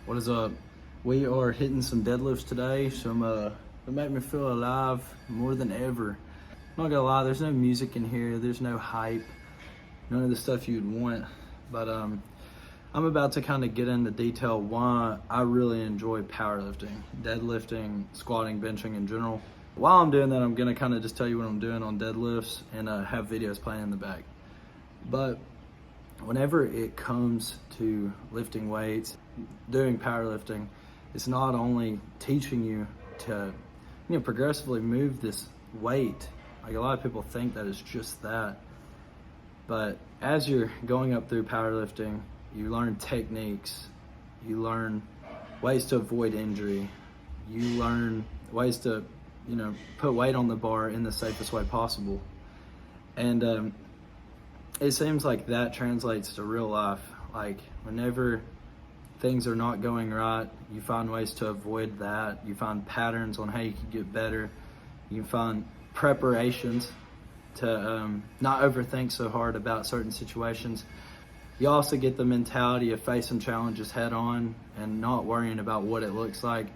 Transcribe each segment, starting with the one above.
What is up? We are hitting some deadlifts today. That make me feel alive more than ever. I'm not gonna lie, there's no music in here, there's no hype, none of the stuff you'd want. But I'm about to kind of get into detail why I really enjoy powerlifting, deadlifting, squatting, benching in general. While I'm doing that, I'm gonna kind of just tell you what I'm doing on deadlifts and have videos playing in the back. But whenever it comes to lifting weights, doing powerlifting, it's not only teaching you to, progressively move this weight. Like a lot of people think that it's just that. But as you're going up through powerlifting, you learn techniques, you learn ways to avoid injury, you learn ways to, put weight on the bar in the safest way possible. And it seems like that translates to real life. Like whenever things are not going right, you find ways to avoid that. You find patterns on how you can get better. You find preparations to not overthink so hard about certain situations. You also get the mentality of facing challenges head on and not worrying about what it looks like,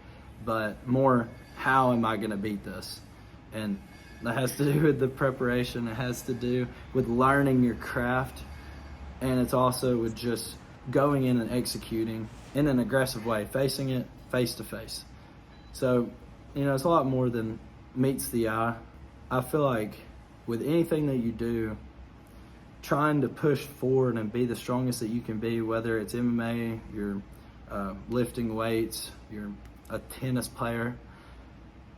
but more, how am I gonna beat this? And that has to do with the preparation. It has to do with learning your craft. And it's also with just going in and executing in an aggressive way, facing it face to face. So, it's a lot more than meets the eye. I feel like with anything that you do, trying to push forward and be the strongest that you can be, whether it's MMA, you're lifting weights, you're a tennis player,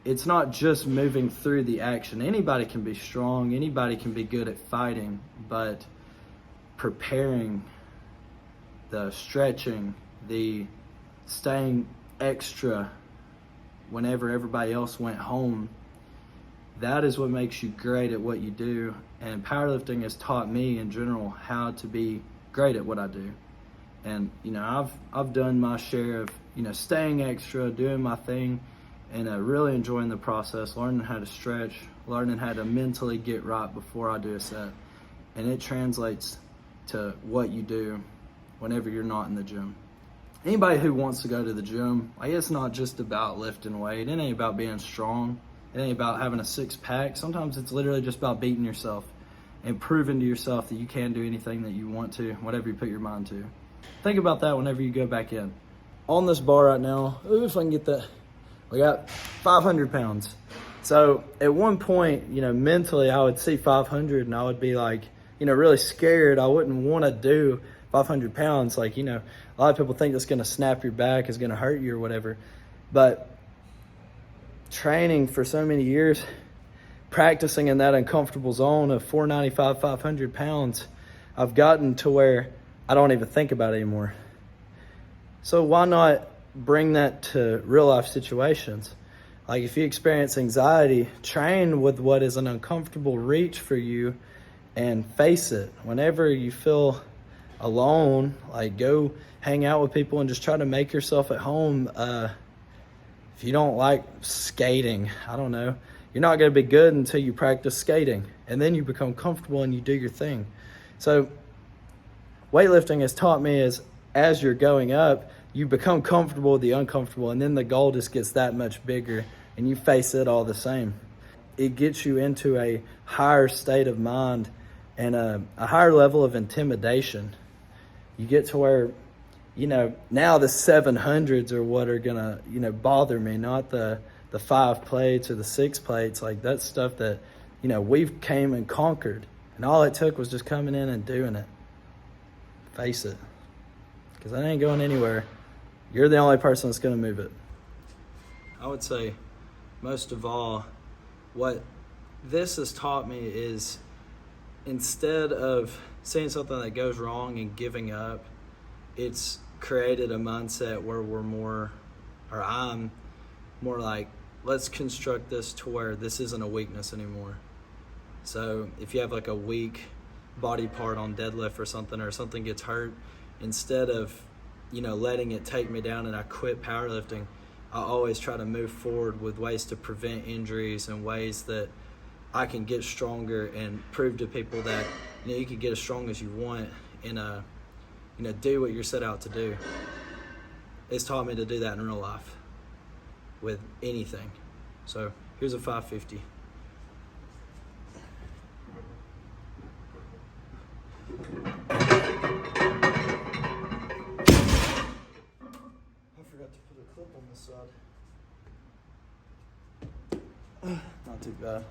it's not just moving through the action. Anybody can be strong, anybody can be good at fighting, but preparing, the stretching, the staying extra whenever everybody else went home, that is what makes you great at what you do. And powerlifting has taught me in general how to be great at what I do. And I've done my share of staying extra, doing my thing, and really enjoying the process, learning how to stretch, learning how to mentally get right before I do a set. And it translates to what you do whenever you're not in the gym. Anybody who wants to go to the gym, it's not just about lifting weight. It ain't about being strong. It ain't about having a six-pack. Sometimes it's literally just about beating yourself and proving to yourself that you can do anything that you want to, whatever you put your mind to. Think about that whenever you go back in. On this bar right now, if I can get that, we got 500 pounds. So at one point, mentally I would see 500 and I would be like, really scared. I wouldn't want to do 500 pounds. Like, a lot of people think that's going to snap your back, is going to hurt you or whatever. But training for so many years, practicing in that uncomfortable zone of 495, 500 pounds, I've gotten to where I don't even think about it anymore. So why not bring that to real life situations? Like if you experience anxiety, train with what is an uncomfortable reach for you and face it. Whenever you feel alone, like go hang out with people and just try to make yourself at home. If you don't like skating, I don't know, you're not going to be good until you practice skating, and then you become comfortable and you do your thing. So weightlifting has taught me is as you're going up, you become comfortable with the uncomfortable, and then the goal just gets that much bigger and you face it all the same. It gets you into a higher state of mind and a higher level of intimidation. You get to where, now the 700s are what are gonna, bother me, not the 5 plates or the 6 plates. Like that's stuff that, we've came and conquered. And all it took was just coming in and doing it. Face it. Because that ain't going anywhere. You're the only person that's gonna move it. I would say, most of all, what this has taught me is instead of seeing something that goes wrong and giving up, it's created a mindset where I'm more like, let's construct this to where this isn't a weakness anymore. So if you have like a weak body part on deadlift or something gets hurt, instead of, letting it take me down and I quit powerlifting, I always try to move forward with ways to prevent injuries and ways that I can get stronger and prove to people that, you can get as strong as you want and, do what you're set out to do. it's taught me to do that in real life with anything. So here's a 550. I forgot to put a clip on this side. Not too bad.